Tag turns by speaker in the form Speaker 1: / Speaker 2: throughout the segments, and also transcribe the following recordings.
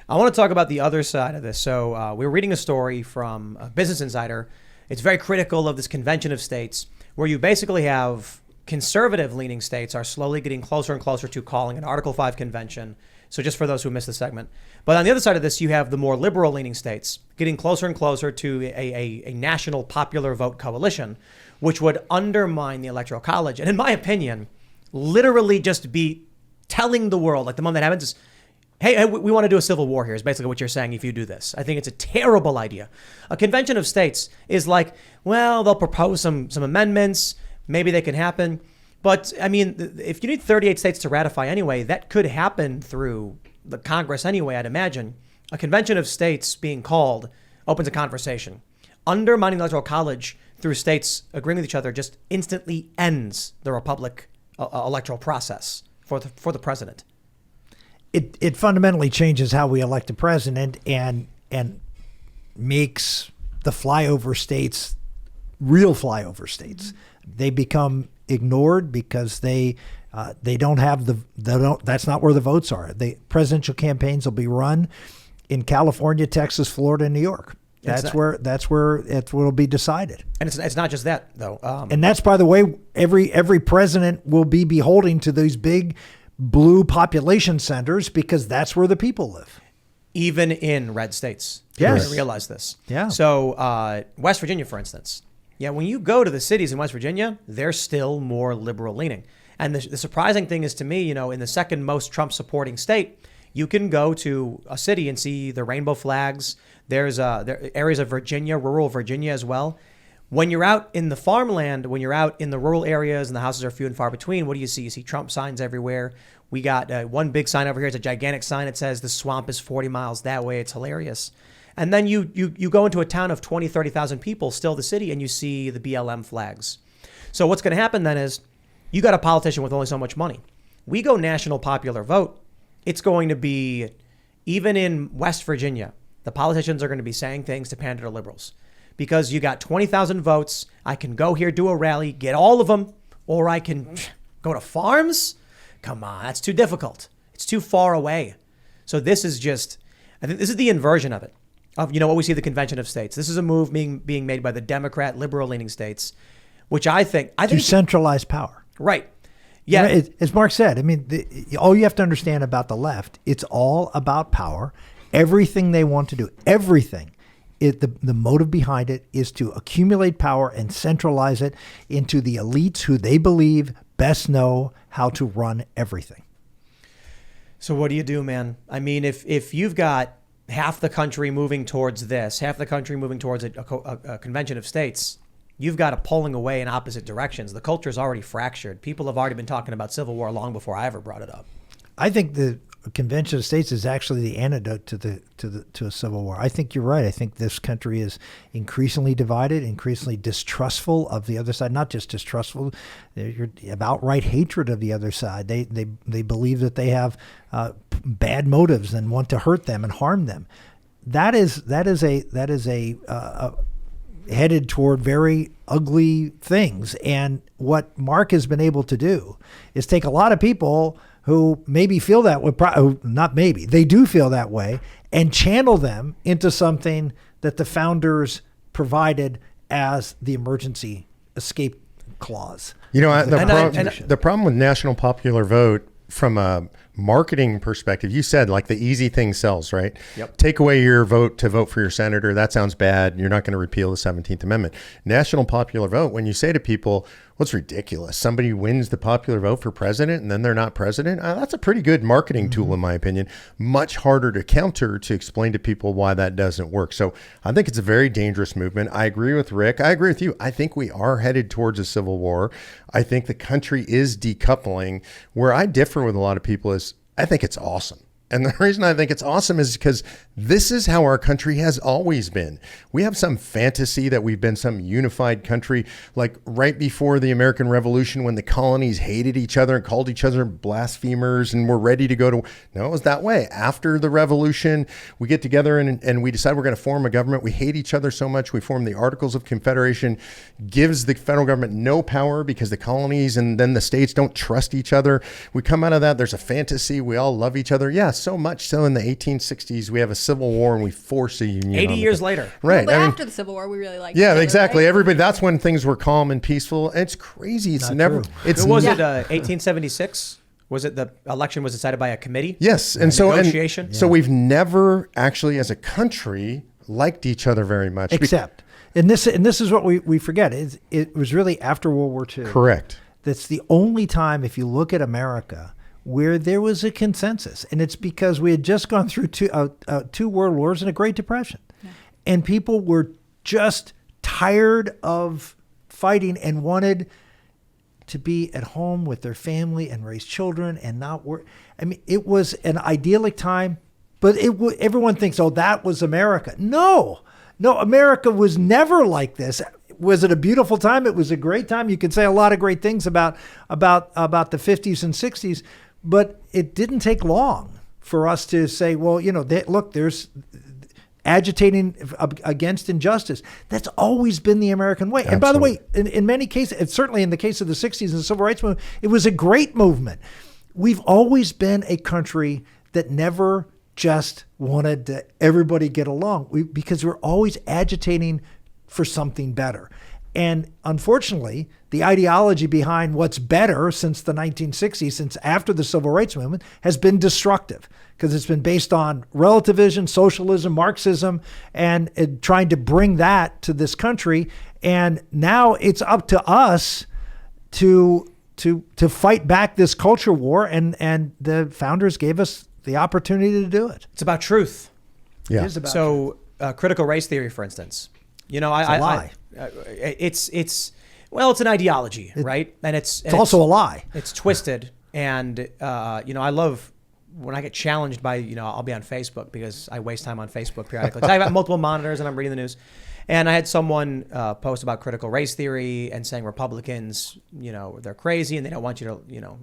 Speaker 1: I want to talk about the other side of this. So we were reading a story from Business Insider. It's very critical of this convention of states where you basically have conservative-leaning states are slowly getting closer and closer to calling an Article 5 convention. So just for those who missed the segment. But on the other side of this, you have the more liberal-leaning states getting closer and closer to a national popular vote coalition, which would undermine the Electoral College. And in my opinion, literally just be telling the world, like the moment that happens is, hey, we want to do a civil war here is basically what you're saying if you do this. I think it's a terrible idea. A convention of states is like, well, they'll propose some amendments. Maybe they can happen. But I mean, if you need 38 states to ratify anyway, that could happen through the Congress anyway, I'd imagine. A convention of states being called opens a conversation. Undermining the Electoral College through states agreeing with each other just instantly ends the Republic electoral process for the president.
Speaker 2: It fundamentally changes how we elect a president and makes the flyover states real flyover states. They become ignored because they don't have that's not where the votes are. The presidential campaigns will be run in California, Texas, Florida, and New York. That's where it will be decided. And
Speaker 1: it's not just that though.
Speaker 2: And that's, by the way, every president will be beholden to these big blue population centers because that's where the people live.
Speaker 1: Even in red states.
Speaker 2: Yes.
Speaker 1: I realize this.
Speaker 2: Yeah.
Speaker 1: So West Virginia, for instance. Yeah, when you go to the cities in West Virginia, they're still more liberal leaning. And the surprising thing is to me, in the second most Trump supporting state, you can go to a city and see the rainbow flags. There's there areas of Virginia, rural Virginia as well. When you're out in the farmland, when you're out in the rural areas and the houses are few and far between, what do you see? You see Trump signs everywhere. We got one big sign over here. It's a gigantic sign. It says the swamp is 40 miles that way. It's hilarious. And then you go into a town of 20, 30,000 people, still the city, and you see the BLM flags. So what's going to happen then is you got a politician with only so much money. We go national popular vote. It's going to be, even in West Virginia, the politicians are going to be saying things to pander to liberals. Because you got 20,000 votes, I can go here, do a rally, get all of them, or I can go to farms. Come on, that's too difficult. It's too far away. So this is just, I think this is the inversion of it. Of what we see at the convention of states. This is a move being made by the Democrat liberal-leaning states, which I think
Speaker 2: to centralize power.
Speaker 1: Right. Yeah.
Speaker 2: As Mark said, I mean, all you have to understand about the left, it's all about power. Everything they want to do, everything. The motive behind it is to accumulate power and centralize it into the elites who they believe best know how to run everything.
Speaker 1: So what do you do, man? I mean, if you've got half the country moving towards this, half the country moving towards a convention of states, you've got a pulling away in opposite directions. The culture is already fractured. People have already been talking about civil war long before I ever brought it up.
Speaker 2: I think the convention of states is actually the antidote to a civil war. I think you're right. I think this country is increasingly divided, increasingly distrustful of the other side. Not just distrustful, you're about outright hatred of the other side. They believe that they have bad motives and want to hurt them and harm them. That is a headed toward very ugly things. And what Mark has been able to do is take a lot of people who maybe feel that way, not maybe, they do feel that way, and channel them into something that the founders provided as the emergency escape clause.
Speaker 3: The problem with national popular vote from a marketing perspective, you said like the easy thing sells, right?
Speaker 1: Yep.
Speaker 3: Take away your vote to vote for your senator. That sounds bad. You're not going to repeal the 17th Amendment. National popular vote, when you say to people, what's ridiculous? Somebody wins the popular vote for president and then they're not president. That's a pretty good marketing tool, in my opinion. Much harder to counter to explain to people why that doesn't work. So I think it's a very dangerous movement. I agree with Rick. I agree with you. I think we are headed towards a civil war. I think the country is decoupling. Where I differ with a lot of people is I think it's awesome. And the reason I think it's awesome is because this is how our country has always been. We have some fantasy that we've been some unified country, like right before the American Revolution when the colonies hated each other and called each other blasphemers and were ready to go to... No, it was that way. After the revolution, we get together and we decide we're going to form a government. We hate each other so much. We form the Articles of Confederation, gives the federal government no power because the colonies and then the states don't trust each other. We come out of that. There's a fantasy. We all love each other. Yes. so much so in the 1860s we have a civil war and we force a union.
Speaker 1: 80 years later.
Speaker 3: Right.
Speaker 4: But after the Civil War, we really liked each
Speaker 3: Yeah,
Speaker 4: other,
Speaker 3: exactly.
Speaker 4: right?
Speaker 3: Everybody, that's when things were calm and peaceful. It's crazy. It's
Speaker 2: Not
Speaker 3: never,
Speaker 2: true.
Speaker 3: it's
Speaker 1: Was it
Speaker 4: Yeah.
Speaker 1: 1876? Was it the election was decided by a committee?
Speaker 3: Yes. And so,
Speaker 1: negotiation?
Speaker 3: so we've never actually as a country liked each other very much.
Speaker 2: Except, and this is what we forget. It was really after World War II.
Speaker 3: Correct.
Speaker 2: That's the only time, if you look at America, where there was a consensus. And it's because we had just gone through two world wars and a Great Depression. Yeah. And people were just tired of fighting and wanted to be at home with their family and raise children and not work. I mean, it was an idyllic time, but everyone thinks, oh, that was America. No, America was never like this. Was it a beautiful time? It was a great time. You could say a lot of great things about the 50s and 60s, but it didn't take long for us to say, well, look, there's agitating against injustice. That's always been the American way.
Speaker 3: Absolutely.
Speaker 2: And by the way, in many cases, certainly in the case of the 60s and the Civil Rights Movement, it was a great movement. We've always been a country that never just wanted to everybody get along because we're always agitating for something better. And unfortunately, the ideology behind what's better since the 1960s, since after the Civil Rights Movement, has been destructive because it's been based on relativism, socialism, Marxism, and trying to bring that to this country. And now it's up to us to fight back this culture war, and the founders gave us the opportunity to do it.
Speaker 1: It's about truth.
Speaker 3: Yeah.
Speaker 2: It is about
Speaker 1: So critical race theory, for instance,
Speaker 2: it's a lie.
Speaker 1: It's an ideology, right? And it's
Speaker 2: also a lie.
Speaker 1: It's twisted, and I love when I get challenged by I'll be on Facebook because I waste time on Facebook periodically. 'Cause I have multiple monitors and I'm reading the news, and I had someone post about critical race theory and saying Republicans, they're crazy and they don't want you to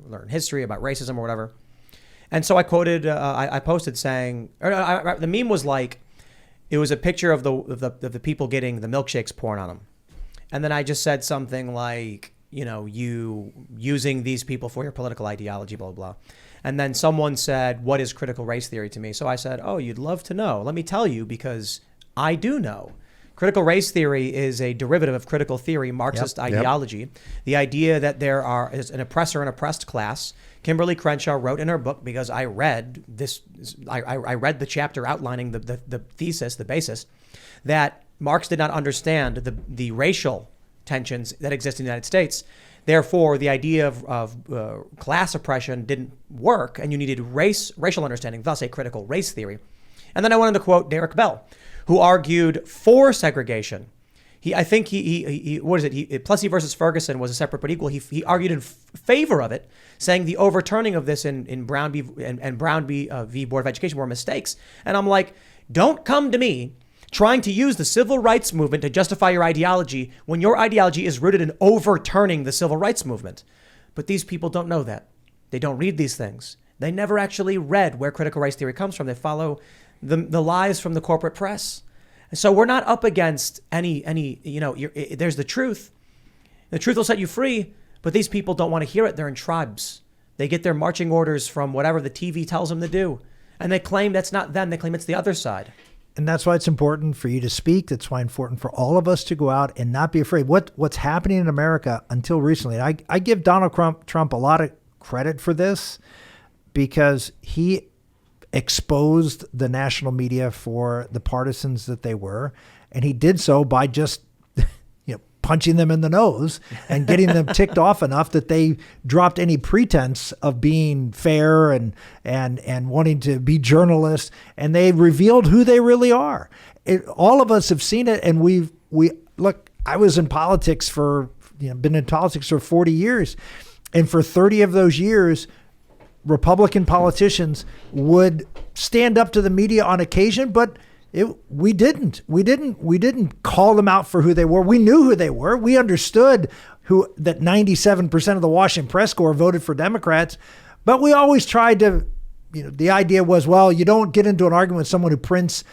Speaker 1: learn history about racism or whatever. And so I quoted, I posted saying, the meme was like, it was a picture of the people getting the milkshakes poured on them. And then I just said something like, you using these people for your political ideology, blah, blah, blah. And then someone said, what is critical race theory to me? So I said, oh, you'd love to know. Let me tell you, because I do know. Critical race theory is a derivative of critical theory, Marxist ideology. The idea that there is an oppressor and oppressed class. Kimberly Crenshaw wrote in her book, because I read this, I read the chapter outlining the thesis, the basis, that Marx did not understand the racial tensions that exist in the United States. Therefore, the idea of class oppression didn't work, and you needed racial understanding, thus a critical race theory. And then I wanted to quote Derek Bell, who argued for segregation. Plessy versus Ferguson was a separate but equal. He argued in favor of it, saying the overturning of this in Brown v. Board of Education were mistakes. And I'm like, don't come to me trying to use the civil rights movement to justify your ideology when your ideology is rooted in overturning the civil rights movement. But these people don't know that. They don't read these things. They never actually read where critical race theory comes from. They follow the lies from the corporate press. So we're not up against any there's the truth. The truth will set you free, but these people don't want to hear it. They're in tribes. They get their marching orders from whatever the TV tells them to do. And they claim that's not them. They claim it's the other side.
Speaker 2: And that's why it's important for you to speak. That's why it's important for all of us to go out and not be afraid. What's happening in America until recently, I give Donald Trump a lot of credit for this because he exposed the national media for the partisans that they were. And he did so by just punching them in the nose and getting them ticked off enough that they dropped any pretense of being fair and wanting to be journalists. And they revealed who they really are. All of us have seen it. And we look, I was in politics been in politics for 40 years. And for 30 of those years, Republican politicians would stand up to the media on occasion, but we didn't call them out for who they were. We knew who they were. We understood that 97% of the Washington press corps voted for Democrats, but we always tried to, the idea was, well, you don't get into an argument with someone who buys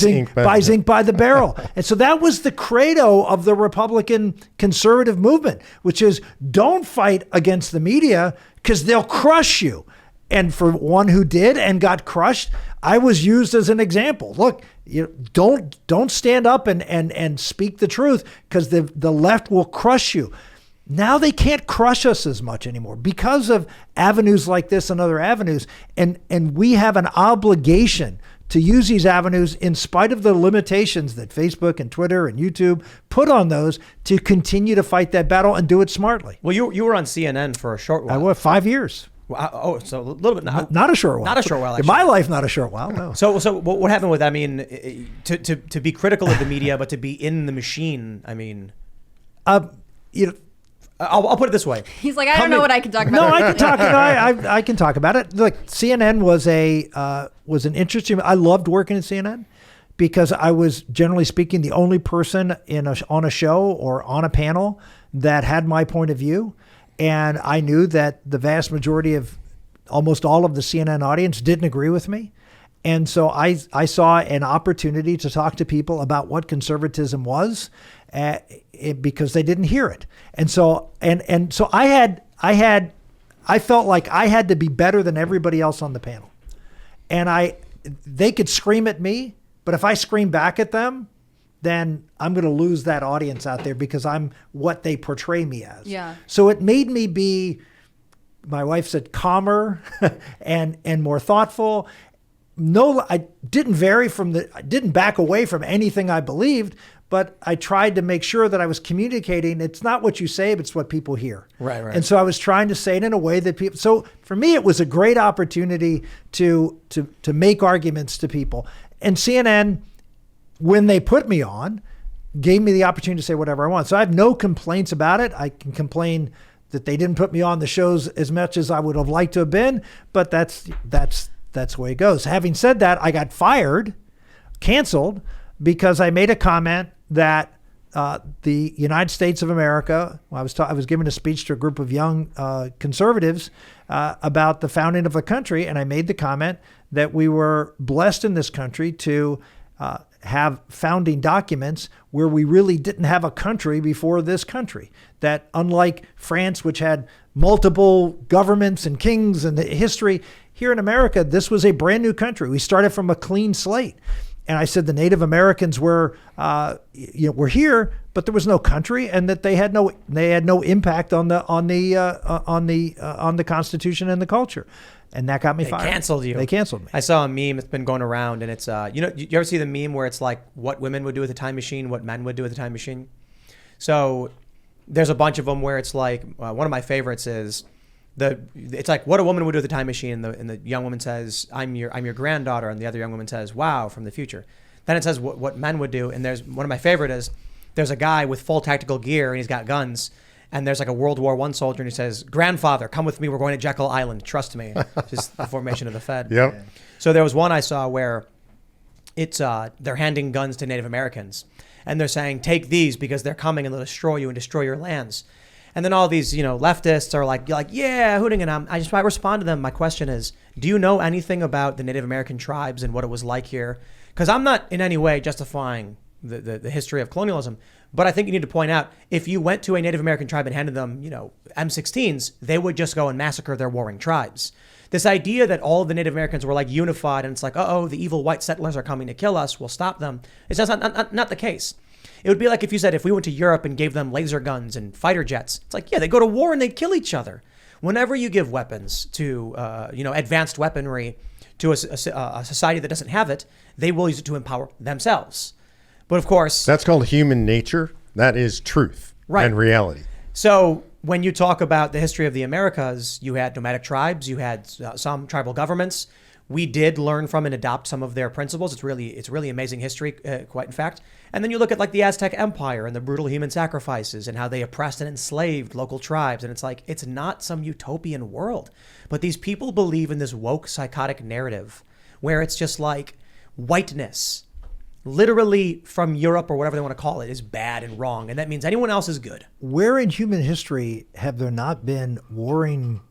Speaker 2: ink by the barrel. And so that was the credo of the Republican conservative movement, which is don't fight against the media because they'll crush you. And for one who did and got crushed, I was used as an example. Look, don't stand up and speak the truth, because the left will crush you. Now they can't crush us as much anymore because of avenues like this and other avenues. And we have an obligation to use these avenues, in spite of the limitations that Facebook and Twitter and YouTube put on those, to continue to fight that battle and do it smartly.
Speaker 1: Well, you were on CNN for a short while.
Speaker 2: I was 5 years.
Speaker 1: Oh, so a little bit now.
Speaker 2: Not a short while.
Speaker 1: Not a short while,
Speaker 2: In
Speaker 1: actually.
Speaker 2: my life, not a short while, no.
Speaker 1: So what happened with that? I mean, to be critical of the media, but to be in the machine, I mean...
Speaker 2: I'll put it this way.
Speaker 4: He's like, I don't know what I can talk about.
Speaker 2: No, I can talk. I can talk about it. Look, CNN was an interesting. I loved working at CNN because I was, generally speaking, the only person on a show or on a panel that had my point of view, and I knew that the vast majority of almost all of the CNN audience didn't agree with me. And so I saw an opportunity to talk to people about what conservatism was, because they didn't hear it. And so I felt like I had to be better than everybody else on the panel. And they could scream at me, but if I scream back at them, then I'm going to lose that audience out there, because I'm what they portray me as. Yeah. So it made me be, my wife said, calmer and more thoughtful. No, I didn't back away from anything I believed, but I tried to make sure that I was communicating. It's not what you say, but it's what people hear.
Speaker 1: Right.
Speaker 2: And so I was trying to say it in a way that people, so for me, it was a great opportunity to make arguments to people. And CNN, when they put me on, gave me the opportunity to say whatever I want. So I have no complaints about it. I can complain that they didn't put me on the shows as much as I would have liked to have been, but that's the way it goes. Having said that, I got fired, canceled, because I made a comment that the United States of America, I was giving a speech to a group of young conservatives about the founding of the country, and I made the comment that we were blessed in this country to have founding documents where we really didn't have a country before this country. That unlike France, which had multiple governments and kings and the history, here in America, this was a brand new country. We started from a clean slate. And I said the Native Americans were here, but there was no country, and that they had no impact on the Constitution and the culture. And that got me fired.
Speaker 1: They canceled you.
Speaker 2: They canceled me.
Speaker 1: I saw a meme. It's been going around, and it's you ever see the meme where it's like what women would do with a time machine, what men would do with a time machine? So there's a bunch of them where it's like one of my favorites is it's like what a woman would do with a time machine, and the young woman says, I'm your granddaughter, and the other young woman says, wow, from the future. Then it says what men would do, and there's one of my favorite is there's a guy with full tactical gear and he's got guns. And there's like a World War I soldier, and he says, grandfather, come with me. We're going to Jekyll Island. Trust me. Just the formation of the Fed.
Speaker 3: Yep.
Speaker 1: So there was one I saw where it's they're handing guns to Native Americans. And they're saying, take these because they're coming and they'll destroy you and destroy your lands. And then all these, leftists are like, yeah, hooting. And I respond to them. My question is, do you know anything about the Native American tribes and what it was like here? Because I'm not in any way justifying the history of colonialism. But I think you need to point out, if you went to a Native American tribe and handed them, M16s, they would just go and massacre their warring tribes. This idea that all of the Native Americans were like unified and it's like, the evil white settlers are coming to kill us, we'll stop them. It's just not the case. It would be like if you said, if we went to Europe and gave them laser guns and fighter jets, it's like, yeah, they go to war and they kill each other. Whenever you give weapons to, advanced weaponry to a society that doesn't have it, they will use it to empower themselves. But of course,
Speaker 3: that's called human nature. That is truth and reality.
Speaker 1: So when you talk about the history of the Americas, you had nomadic tribes, you had some tribal governments. We did learn from and adopt some of their principles. It's really amazing history, quite in fact. And then you look at like the Aztec Empire and the brutal human sacrifices and how they oppressed and enslaved local tribes. And it's like, it's not some utopian world. But these people believe in this woke psychotic narrative where it's just like whiteness, literally from Europe or whatever they want to call it, is bad and wrong. And that means anyone else is good.
Speaker 2: Where in human history have there not been warring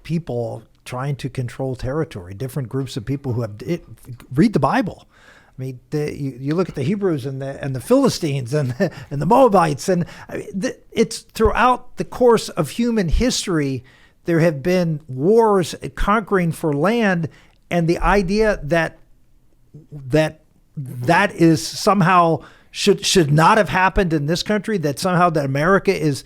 Speaker 2: people trying to control territory, different groups of people who have read the Bible? I mean, you look at the Hebrews and the Philistines and the Moabites, and it's throughout the course of human history There have been wars conquering for land, and the idea that is somehow should not have happened in this country, that somehow that America is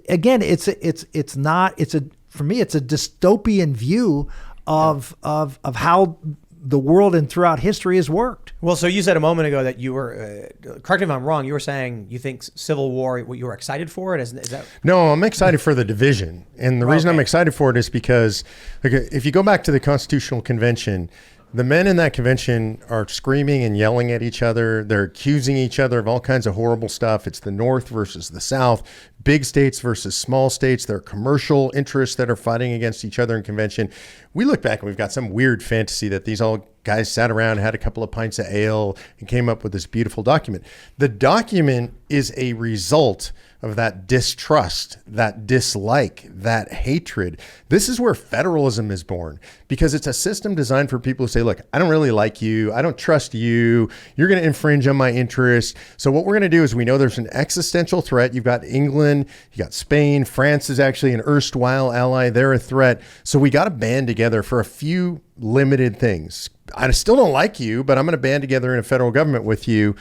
Speaker 2: again, for me it's a dystopian view of how the world and throughout history has worked.
Speaker 1: Well, so you said a moment ago that you were, correct me if I'm wrong, you were saying you think Civil War, you were excited for it? Is that?
Speaker 3: No, I'm excited for the division. And the reason I'm excited for it is because if you go back to the Constitutional Convention, the men in that convention are screaming and yelling at each other. They're accusing each other of all kinds of horrible stuff. It's the North versus the South, big states versus small states. There are commercial interests that are fighting against each other in convention. We look back and we've got some weird fantasy that these all guys sat around, had a couple of pints of ale, and came up with this beautiful document. The document is a result of that distrust, that dislike, that hatred. This is where federalism is born, because it's a system designed for people who say, look, I don't really like you. I don't trust you. You're going to infringe on my interests. So what we're going to do is, we know there's an existential threat. You've got England, you got Spain, France is actually an erstwhile ally. They're a threat. So we got to band together for a few limited things. I still don't like you, but I'm going to band together in a federal government with you.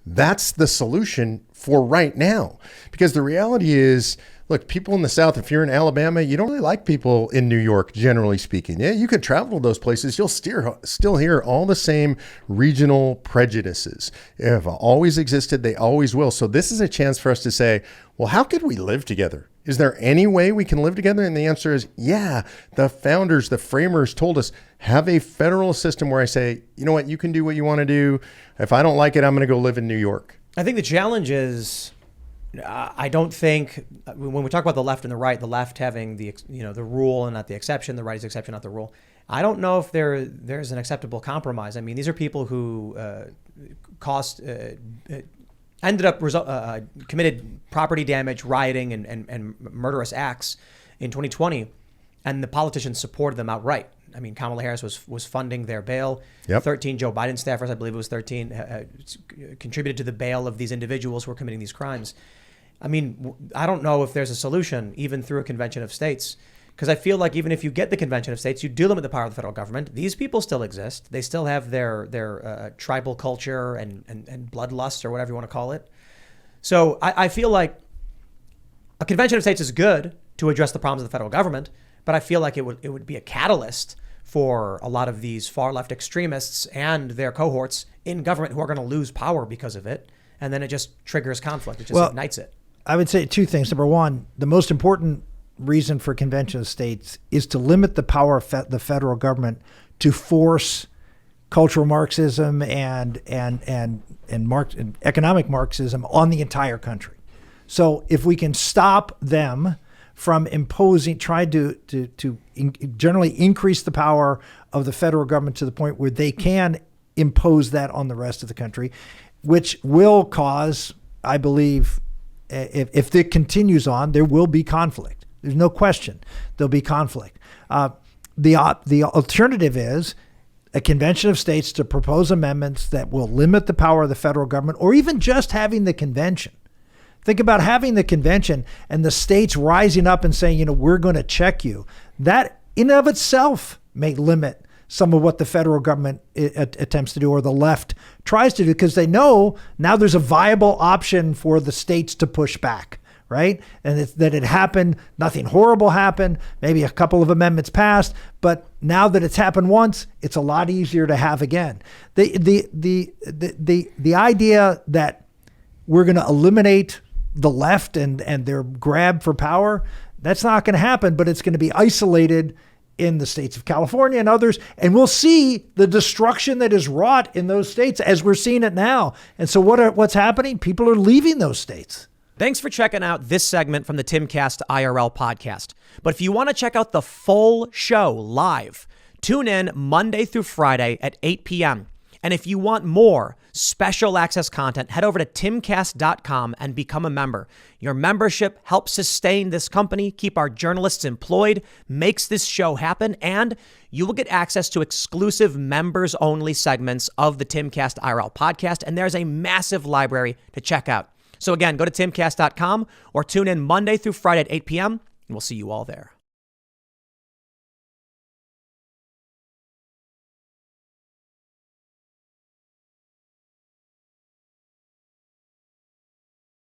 Speaker 3: That's the solution for right now. Because the reality is, look, people in the South, if you're in Alabama, you don't really like people in New York, generally speaking. Yeah, you could travel to those places. You'll still hear all the same regional prejudices. They have always existed. They always will. So this is a chance for us to say, well, how could we live together? Is there any way we can live together? And the answer is, yeah. The founders, the framers told us, have a federal system where I say, you know what, you can do what you want to do. If I don't like it, I'm going to go live in New York.
Speaker 1: I think the challenge is, I don't think when we talk about the left and the right, the left having the rule and not the exception, the right is the exception, not the rule. I don't know if there's an acceptable compromise. I mean, these are people who ended up committed property damage, rioting, and murderous acts in 2020, and the politicians supported them outright. I mean, Kamala Harris was funding their bail. Yep. 13 Joe Biden staffers, I believe it was 13, contributed to the bail of these individuals who were committing these crimes. I mean, I don't know if there's a solution, even through a convention of states, because I feel like even if you get the convention of states, you do limit the power of the federal government. These people still exist. They still have their tribal culture and bloodlust, or whatever you want to call it. So I feel like a convention of states is good to address the problems of the federal government, but I feel like it would be a catalyst for a lot of these far left extremists and their cohorts in government who are going to lose power because of it. And then it just triggers conflict. It just ignites it.
Speaker 2: I would say two things. Number one, the most important reason for convention of states is to limit the power of the federal government to force cultural Marxism and economic Marxism on the entire country. So if we can stop them from imposing, try to generally increase the power of the federal government to the point where they can impose that on the rest of the country, which will cause, I believe, if it continues on, there will be conflict. There's no question there'll be conflict. The alternative is a convention of states to propose amendments that will limit the power of the federal government, or even just having the convention. Think about having the convention and the states rising up and saying, we're going to check you. That in and of itself may limit some of what the federal government attempts to do, or the left tries to do, because they know now there's a viable option for the states to push back, right? And that it happened, nothing horrible happened, maybe a couple of amendments passed, but now that it's happened once, it's a lot easier to have again. The idea that we're going to eliminate the left and their grab for power, that's not going to happen, but it's going to be isolated in the states of California and others. And we'll see the destruction that is wrought in those states as we're seeing it now. And so what's happening? People are leaving those states.
Speaker 1: Thanks for checking out this segment from the Timcast IRL podcast. But if you want to check out the full show live, tune in Monday through Friday at 8 p.m. And if you want more special access content, head over to timcast.com and become a member. Your membership helps sustain this company, keep our journalists employed, makes this show happen, and you will get access to exclusive members-only segments of the Timcast IRL podcast, and there's a massive library to check out. So again, go to timcast.com or tune in Monday through Friday at 8 p.m., and we'll see you all there.